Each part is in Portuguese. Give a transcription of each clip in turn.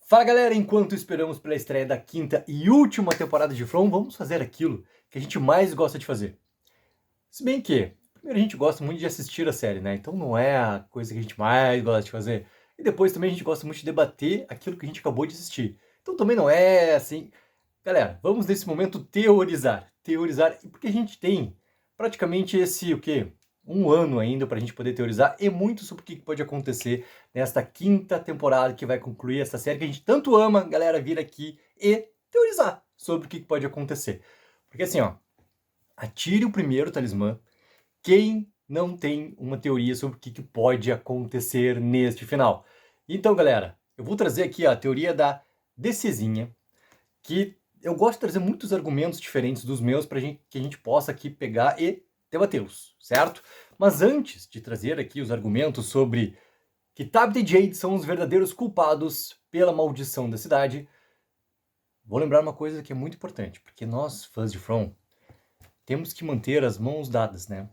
Fala galera, enquanto esperamos pela estreia da quinta e última temporada de From, vamos fazer aquilo que a gente mais gosta de fazer. Se bem que, primeiro a gente gosta muito de assistir a série, né? Então não é a coisa que a gente mais gosta de fazer. E depois também a gente gosta muito de debater aquilo que a gente acabou de assistir. Então também não é assim. Galera, vamos nesse momento teorizar. Teorizar, porque a gente tem praticamente esse, o quê? Um ano ainda para a gente poder teorizar e muito sobre o que pode acontecer nesta quinta temporada que vai concluir essa série que a gente tanto ama, galera, vir aqui e teorizar sobre o que pode acontecer. Porque assim, ó, atire o primeiro talismã quem não tem uma teoria sobre o que pode acontecer neste final. Então, galera, eu vou trazer aqui a teoria da DCzinha, que eu gosto de trazer muitos argumentos diferentes dos meus para que a gente possa aqui pegar e debatê-los, certo? Mas antes de trazer aqui os argumentos sobre que Tabitha e Jade são os verdadeiros culpados pela maldição da cidade, vou lembrar uma coisa que é muito importante, porque nós, fãs de From, temos que manter as mãos dadas, né?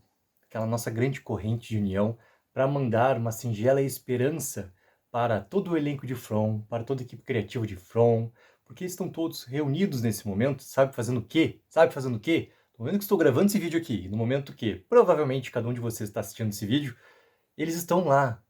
Aquela nossa grande corrente de união para mandar uma singela esperança para todo o elenco de From, para toda a equipe criativa de From, porque estão todos reunidos nesse momento, sabe fazendo o quê? Sabe fazendo o quê? No momento que estou gravando esse vídeo aqui, no momento que provavelmente cada um de vocês está assistindo esse vídeo, eles estão lá,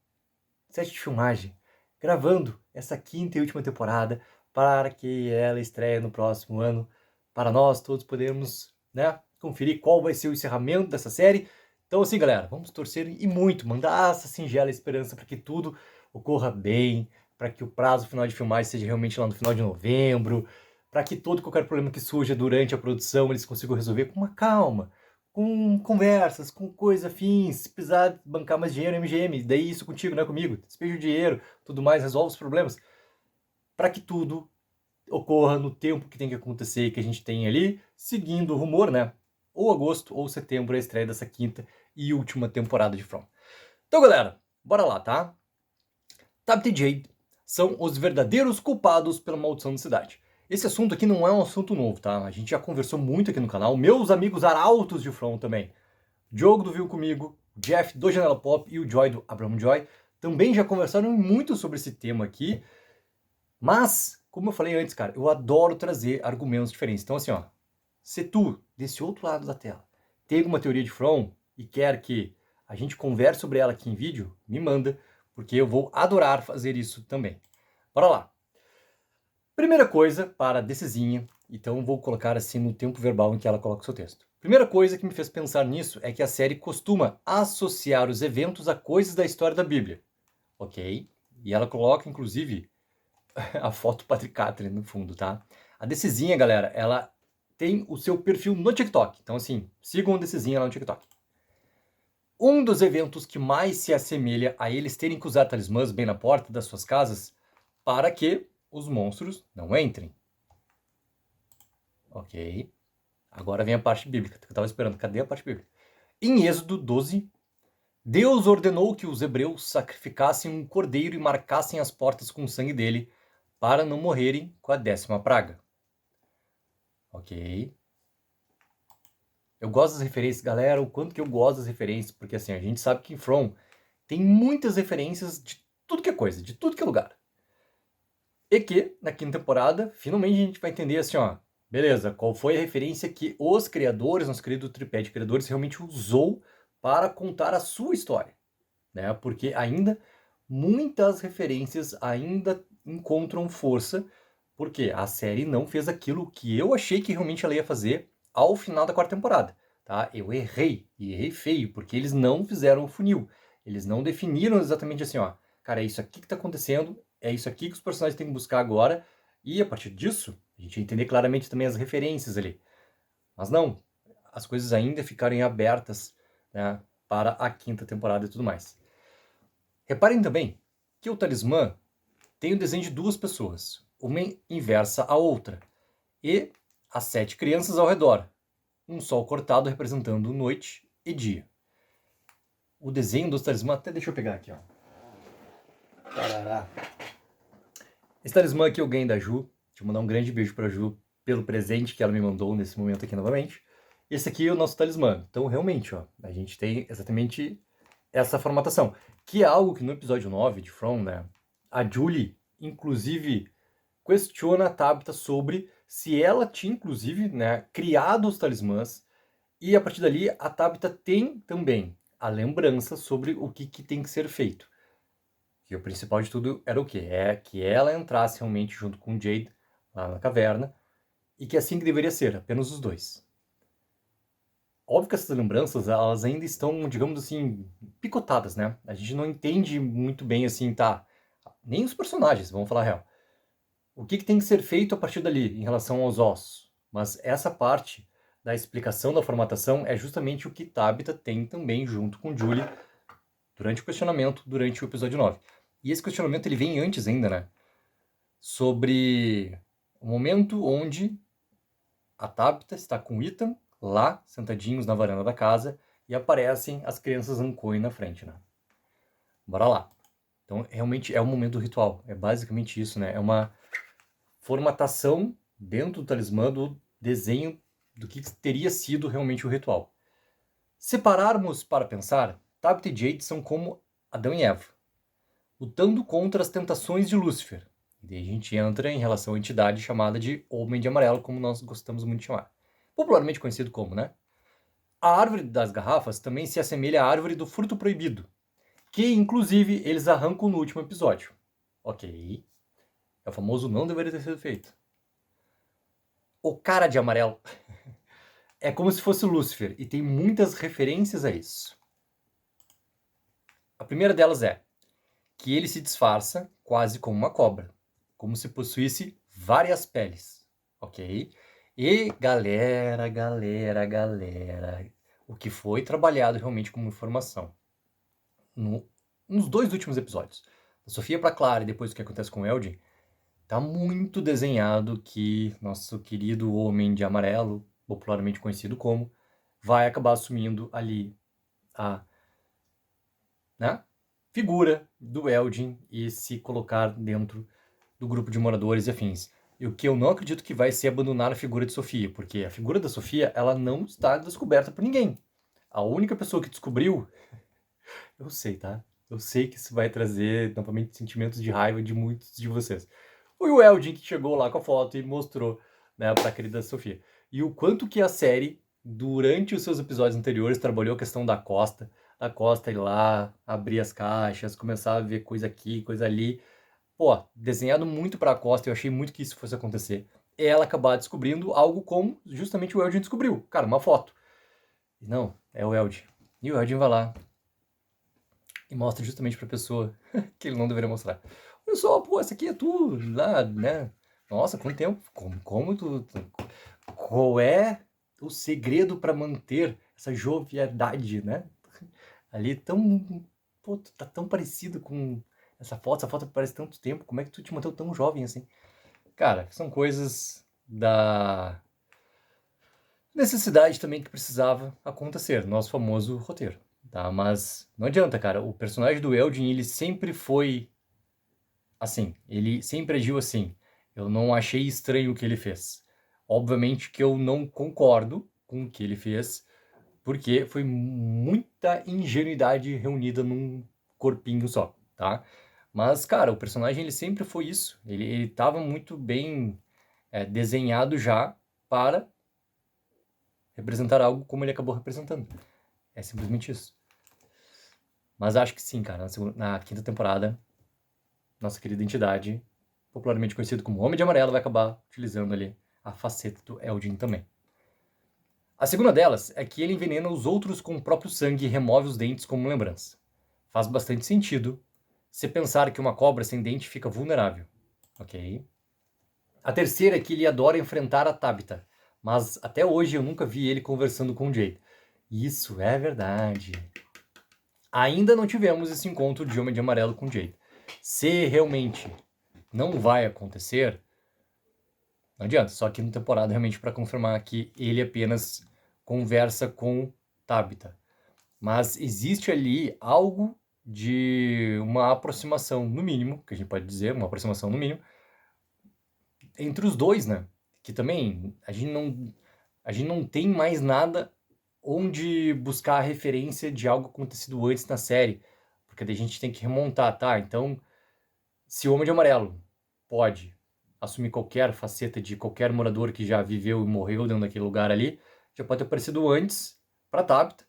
set de filmagem, gravando essa quinta e última temporada para que ela estreie no próximo ano, para nós todos podermos, né, conferir qual vai ser o encerramento dessa série. Então assim, galera, vamos torcer e muito, mandar essa singela esperança para que tudo ocorra bem, para que o prazo final de filmagem seja realmente lá no final de novembro, para que todo e qualquer problema que surja durante a produção eles consigam resolver com uma calma, com conversas, com coisas afins, se precisar bancar mais dinheiro MGM, daí isso contigo, não é comigo, despeja o dinheiro, tudo mais, resolve os problemas, para que tudo ocorra no tempo que tem que acontecer e que a gente tem ali, seguindo o rumor, né? Ou agosto ou setembro, a estreia dessa quinta e última temporada de From. Então, galera, bora lá, tá? Tabitha e Jade são os verdadeiros culpados pela maldição da cidade. Esse assunto aqui não é um assunto novo, tá? A gente já conversou muito aqui no canal, meus amigos arautos de From também. Diogo do Viu Comigo, Jeff do Janela Pop e o Joy do Abraham Joy também já conversaram muito sobre esse tema aqui, mas, como eu falei antes, cara, eu adoro trazer argumentos diferentes. Então, assim, ó, se tu, desse outro lado da tela, tem alguma teoria de From e quer que a gente converse sobre ela aqui em vídeo, me manda, porque eu vou adorar fazer isso também. Bora lá! Primeira coisa para a Decizinha, então vou colocar assim no tempo verbal em que ela coloca o seu texto. Primeira coisa que me fez pensar nisso é que a série costuma associar os eventos a coisas da história da Bíblia, ok? E ela coloca, inclusive, a foto Patrick Catherine no fundo, tá? A Decizinha, galera, ela tem o seu perfil no TikTok. Então, assim, sigam a Decizinha lá no TikTok. Um dos eventos que mais se assemelha a eles terem que usar talismãs bem na porta das suas casas para que os monstros não entrem. Ok. Agora vem a parte bíblica, que eu estava esperando. Cadê a parte bíblica? Em Êxodo 12, Deus ordenou que os hebreus sacrificassem um cordeiro e marcassem as portas com o sangue dele, para não morrerem com a 10ª praga. Ok. Eu gosto das referências, galera, o quanto que eu gosto das referências, porque assim, a gente sabe que em From tem muitas referências de tudo que é coisa, de tudo que é lugar. E que, na quinta temporada, finalmente a gente vai entender assim, ó, beleza, qual foi a referência que os criadores, nosso querido tripé de criadores, realmente usou para contar a sua história, né? Porque ainda muitas referências ainda encontram força, porque a série não fez aquilo que eu achei que realmente ela ia fazer ao final da 4ª temporada, tá? Eu errei, e errei feio, porque eles não fizeram o funil. Eles não definiram exatamente assim, ó, cara, é isso aqui que tá acontecendo, é isso aqui que os personagens têm que buscar agora, e a partir disso, a gente vai entender claramente também as referências ali. Mas não, as coisas ainda ficarem abertas, né, para a 5ª temporada e tudo mais. Reparem também que o talismã tem o desenho de duas pessoas, uma inversa à outra, e as 7 crianças ao redor, um sol cortado representando noite e dia. O desenho dos talismãs, até deixa eu pegar aqui, ó. Tarará. Esse talismã aqui eu ganhei da Ju, deixa eu mandar um grande beijo pra Ju pelo presente que ela me mandou nesse momento aqui novamente. Esse aqui é o nosso talismã, então realmente, ó, a gente tem exatamente essa formatação, que é algo que no episódio 9 de From, né, a Julie, inclusive, questiona a Tabitha sobre se ela tinha, inclusive, né, criado os talismãs, e a partir dali a Tabitha tem também a lembrança sobre o que tem que ser feito. E o principal de tudo era o quê? É que ela entrasse realmente junto com o Jade lá na caverna, e que assim que deveria ser, apenas os dois. Óbvio que essas lembranças, elas ainda estão, digamos assim, picotadas, né? A gente não entende muito bem, assim, tá? Nem os personagens, vamos falar a real. O que tem que ser feito a partir dali, em relação aos ossos. Mas essa parte da explicação da formatação é justamente o que Tabitha tem também junto com Julie durante o questionamento, durante o episódio 9. E esse questionamento, ele vem antes ainda, né? Sobre o momento onde a Tabitha está com o Ethan lá, sentadinhos na varanda da casa, e aparecem as crianças Ankoi na frente, né? Bora lá. Então, realmente é o momento do ritual. É basicamente isso, né? É uma formatação dentro do talismã do desenho do que teria sido realmente o ritual. Separarmos para pensar, Tabitha e Jade são como Adão e Eva, lutando contra as tentações de Lúcifer. E daí a gente entra em relação à entidade chamada de Homem de Amarelo, como nós gostamos muito de chamar. Popularmente conhecido como, né? A árvore das garrafas também se assemelha à árvore do fruto proibido, que inclusive eles arrancam no último episódio. Ok. É o famoso não deveria ter sido feito. O cara de amarelo é como se fosse o Lúcifer, e tem muitas referências a isso. A primeira delas é que ele se disfarça quase como uma cobra, como se possuísse várias peles, ok? E galera, o que foi trabalhado realmente como informação nos dois últimos episódios, da Sofia para Clara e depois o que acontece com o Eldin, tá muito desenhado que nosso querido Homem de Amarelo, popularmente conhecido como, vai acabar assumindo ali a, né, figura do Eldin e se colocar dentro do grupo de moradores e afins. E o que eu não acredito que vai ser abandonar a figura de Sofia, porque a figura da Sofia, ela não está descoberta por ninguém. A única pessoa que descobriu, eu sei, tá? Eu sei que isso vai trazer novamente sentimentos de raiva de muitos de vocês. Foi o Eldin que chegou lá com a foto e mostrou, né, para a querida Sofia. E o quanto que a série, durante os seus episódios anteriores, trabalhou a questão da Costa ir lá, abrir as caixas, começar a ver coisa aqui, coisa ali. Pô, desenhado muito para a Costa, eu achei muito que isso fosse acontecer. E ela acabar descobrindo algo como justamente o Eldin descobriu. Cara, uma foto. E não, é o Eldin. E o Eldin vai lá e mostra justamente pra pessoa que ele não deveria mostrar. Olha só, pô, essa aqui é tu, lá, né? Nossa, quanto tempo? Como qual é o segredo para manter essa jovialidade, né? Ali tão, pô, tu tá tão parecido com essa foto parece tanto tempo, como é que tu te manteve tão jovem assim? Cara, são coisas da necessidade também que precisava acontecer, nosso famoso roteiro, tá? Mas não adianta, cara, o personagem do Eldin, ele sempre foi assim, ele sempre agiu assim. Eu não achei estranho o que ele fez. Obviamente que eu não concordo com o que ele fez, porque foi muita ingenuidade reunida num corpinho só, tá? Mas, cara, o personagem ele sempre foi isso. Ele tava muito bem desenhado já para representar algo como ele acabou representando. É simplesmente isso. Mas acho que sim, cara, na quinta temporada, nossa querida entidade, popularmente conhecido como Homem de Amarelo, vai acabar utilizando ali a faceta do Eldin também. A segunda delas é que ele envenena os outros com o próprio sangue e remove os dentes como lembrança. Faz bastante sentido se pensar que uma cobra sem dente fica vulnerável, ok? A terceira é que ele adora enfrentar a Tabitha, mas até hoje eu nunca vi ele conversando com o Jade. Isso é verdade. Ainda não tivemos esse encontro de Homem de Amarelo com Jade. Se realmente não vai acontecer, não adianta, só aqui na temporada realmente para confirmar que ele apenas conversa com Tabitha. Mas existe ali algo de uma aproximação, no mínimo, que a gente pode dizer, uma aproximação no mínimo, entre os dois, né? Que também a gente não tem mais nada onde buscar a referência de algo acontecido antes na série. Porque daí a gente tem que remontar, tá? Então, se o Homem de Amarelo pode assumir qualquer faceta de qualquer morador que já viveu e morreu dentro daquele lugar ali, já pode ter aparecido antes para Tabitha,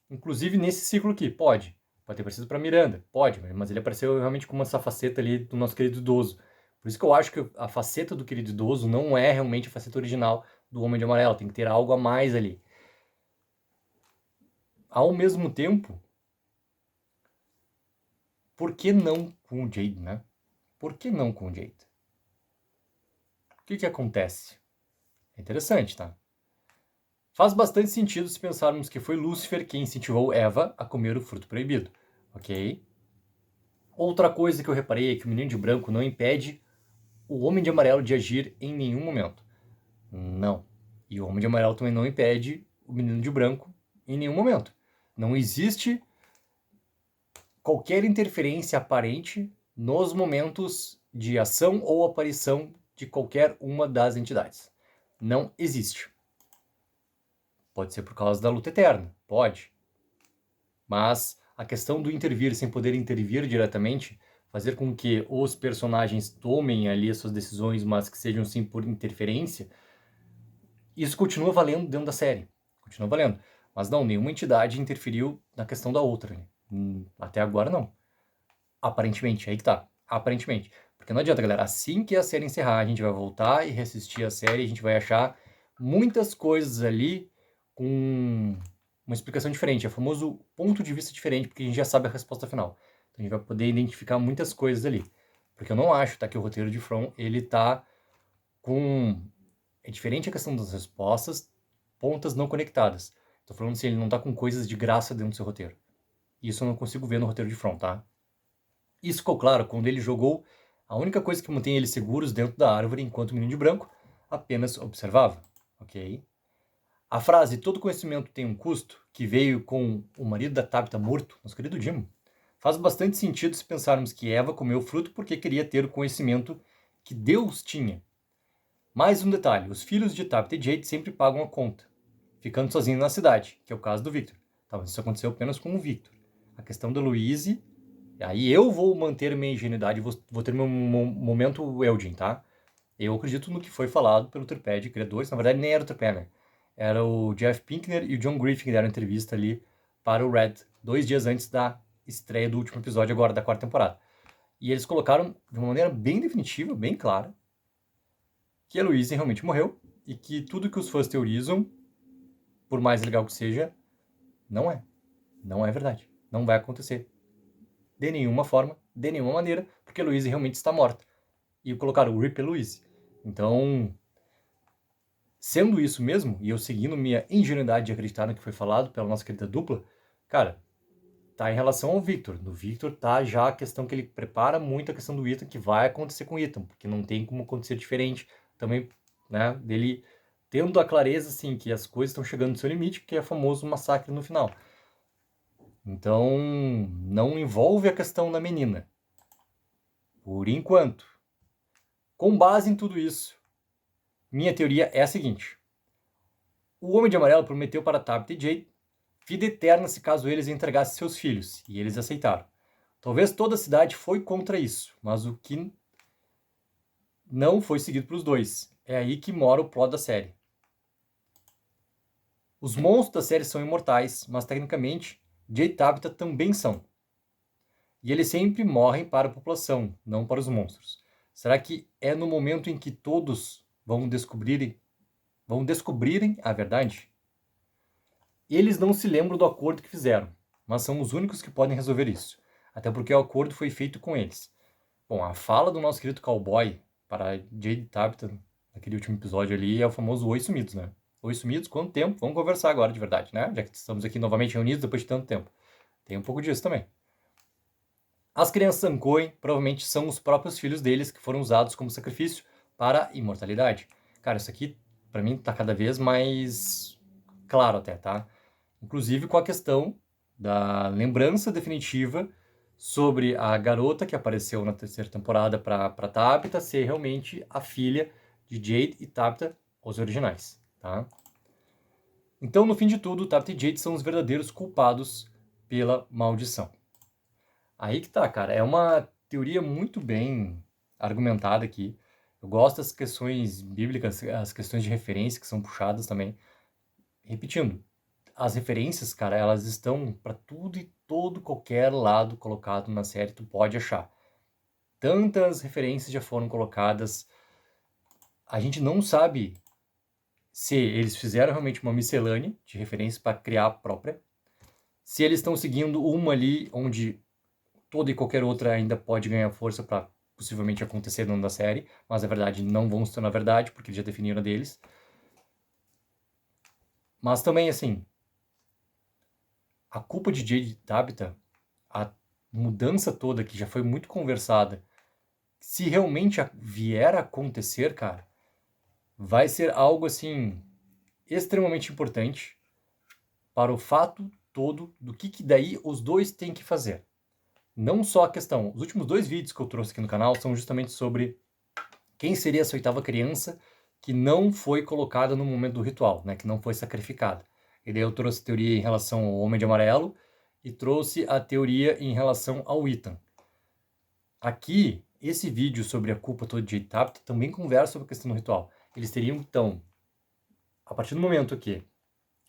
inclusive nesse ciclo aqui, pode ter aparecido para Miranda, pode, mas ele apareceu realmente com essa faceta ali do nosso querido idoso. Por isso que eu acho que a faceta do querido idoso não é realmente a faceta original do Homem de Amarelo, tem que ter algo a mais ali. Ao mesmo tempo, por que não com o Jade, né? Por que não com o Jade? O que acontece? É interessante, tá? Faz bastante sentido se pensarmos que foi Lúcifer quem incentivou Eva a comer o fruto proibido, ok? Outra coisa que eu reparei é que o menino de branco não impede o Homem de Amarelo de agir em nenhum momento. Não. E o Homem de Amarelo também não impede o menino de branco em nenhum momento. Não existe qualquer interferência aparente nos momentos de ação ou aparição de qualquer uma das entidades. Não existe. Pode ser por causa da luta eterna, pode. Mas a questão do intervir sem poder intervir diretamente, fazer com que os personagens tomem ali as suas decisões, mas que sejam sim por interferência, isso continua valendo dentro da série. Continua valendo. Mas não, nenhuma entidade interferiu na questão da outra. Até agora não. Aparentemente, aí que tá. Aparentemente. Porque não adianta, galera. Assim que a série encerrar, a gente vai voltar e reassistir a série, a gente vai achar muitas coisas ali com uma explicação diferente. É o famoso ponto de vista diferente, porque a gente já sabe a resposta final. Então a gente vai poder identificar muitas coisas ali. Porque eu não acho, tá, que o roteiro de From, ele tá com... É diferente a questão das respostas, pontas não conectadas. Tô falando assim, ele não tá com coisas de graça dentro do seu roteiro. Isso eu não consigo ver no roteiro de From, tá? Isso ficou claro quando ele jogou a única coisa que mantém eles seguros dentro da árvore enquanto o menino de branco apenas observava, ok? A frase "todo conhecimento tem um custo", que veio com o marido da Tabitha morto, nosso querido Jim, faz bastante sentido se pensarmos que Eva comeu o fruto porque queria ter o conhecimento que Deus tinha. Mais um detalhe, os filhos de Tabitha e Jade sempre pagam a conta, ficando sozinhos na cidade, que é o caso do Victor. Tá, mas isso aconteceu apenas com o Victor. A questão da Louise, aí eu vou manter minha ingenuidade, vou ter meu momento Eldin, tá? Eu acredito no que foi falado pelo Tripad, criadores, na verdade nem era o Tripad, né? Era o Jeff Pinkner e o John Griffin que deram entrevista ali para o Red, 2 dias antes da estreia do último episódio agora, da 4ª temporada. E eles colocaram de uma maneira bem definitiva, bem clara, que a Louise realmente morreu e que tudo que os fãs teorizam, por mais legal que seja, não é. Não é verdade. Não vai acontecer. De nenhuma forma, de nenhuma maneira, porque a Louise realmente está morta. E colocaram o Rip Louise. Então, sendo isso mesmo, e eu seguindo minha ingenuidade de acreditar no que foi falado pela nossa querida dupla, cara, tá em relação ao Victor. No Victor tá já a questão que ele prepara muito a questão do Ethan, que vai acontecer com o Ethan, porque não tem como acontecer diferente também, né, dele tendo a clareza, assim, que as coisas estão chegando no seu limite, que é o famoso massacre no final. Então, não envolve a questão da menina. Por enquanto. Com base em tudo isso, minha teoria é a seguinte. O Homem de Amarelo prometeu para Tabitha e Jade vida eterna se caso eles entregassem seus filhos, e eles aceitaram. Talvez toda a cidade foi contra isso, mas o que não foi seguido pelos dois. É aí que mora o plot da série. Os monstros da série são imortais, mas tecnicamente Jade e Tabitha também são. E eles sempre morrem para a população, não para os monstros. Será que é no momento em que todos vão descobrirem a verdade? Eles não se lembram do acordo que fizeram, mas são os únicos que podem resolver isso. Até porque o acordo foi feito com eles. Bom, a fala do nosso querido cowboy para Jade Tabitha, naquele último episódio ali, é o famoso Oi Sumidos, né? Oi Sumidos, quanto tempo? Vamos conversar agora de verdade, né? Já que estamos aqui novamente reunidos depois de tanto tempo. Tem um pouco disso também. As crianças Ankoin provavelmente são os próprios filhos deles que foram usados como sacrifício para a imortalidade. Cara, isso aqui, para mim, tá cada vez mais claro até, tá? Inclusive com a questão da lembrança definitiva sobre a garota que apareceu na 3ª temporada para Tabitha ser realmente a filha de Jade e Tabitha, os originais, tá? Então, no fim de tudo, Tabitha e Jade são os verdadeiros culpados pela maldição. Aí que tá, cara. É uma teoria muito bem argumentada aqui. Eu gosto das questões bíblicas, as questões de referência que são puxadas também. Repetindo, as referências, cara, elas estão para tudo e todo qualquer lado colocado na série, tu pode achar. Tantas referências já foram colocadas, a gente não sabe se eles fizeram realmente uma miscelânea de referências para criar a própria, se eles estão seguindo uma ali onde toda e qualquer outra ainda pode ganhar força para possivelmente acontecer dentro da série, mas na verdade não vão se tornar verdade, porque eles já definiram a deles. Mas também, assim, a culpa de Jade Tabitha, a mudança toda que já foi muito conversada, se realmente vier a acontecer, cara, vai ser algo, assim, extremamente importante para o fato todo do que daí os dois têm que fazer. Não só a questão, os últimos 2 vídeos que eu trouxe aqui no canal são justamente sobre quem seria essa 8ª criança que não foi colocada no momento do ritual, né, que não foi sacrificada. E daí eu trouxe a teoria em relação ao Homem de Amarelo e trouxe a teoria em relação ao Ethan. Aqui, esse vídeo sobre a culpa toda de Tabitha também conversa sobre a questão do ritual. Eles teriam, então, a partir do momento que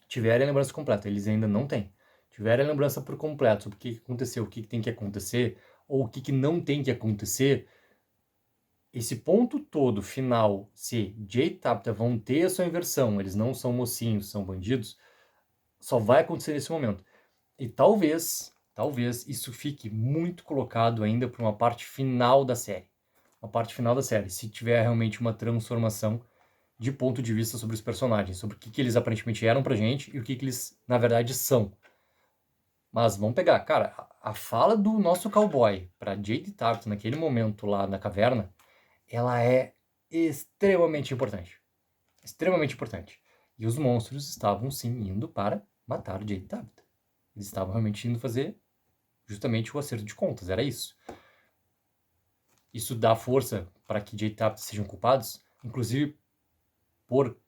tiverem a lembrança completa, eles ainda não têm, tiverem a lembrança por completo sobre o que aconteceu, o que tem que acontecer, ou o que não tem que acontecer, esse ponto todo final, se Jay e Tabitha vão ter a sua inversão, eles não são mocinhos, são bandidos, só vai acontecer nesse momento. E talvez isso fique muito colocado ainda para uma parte final da série. Uma parte final da série, se tiver realmente uma transformação de ponto de vista sobre os personagens, sobre o que eles aparentemente eram pra gente e o que eles, na verdade, são. Mas vamos pegar, cara, a fala do nosso cowboy pra Jade Tabitha naquele momento lá na caverna, ela é extremamente importante. Extremamente importante. E os monstros estavam, sim, indo para matar Jade Tabitha. Eles estavam realmente indo fazer justamente o acerto de contas, era isso. Isso dá força para que Jade Tabitha sejam culpados, inclusive por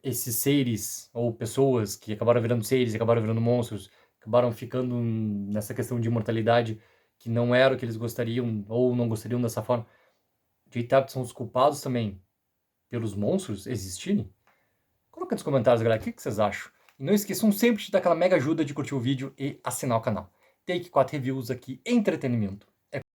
esses seres, ou pessoas que acabaram virando seres, acabaram virando monstros, acabaram ficando nessa questão de imortalidade que não era o que eles gostariam, ou não gostariam dessa forma. Jade Tabitha são os culpados também pelos monstros existirem? Coloca nos comentários, galera, o que vocês acham? E não esqueçam sempre de dar aquela mega ajuda de curtir o vídeo e assinar o canal. Take 4 Reviews aqui, entretenimento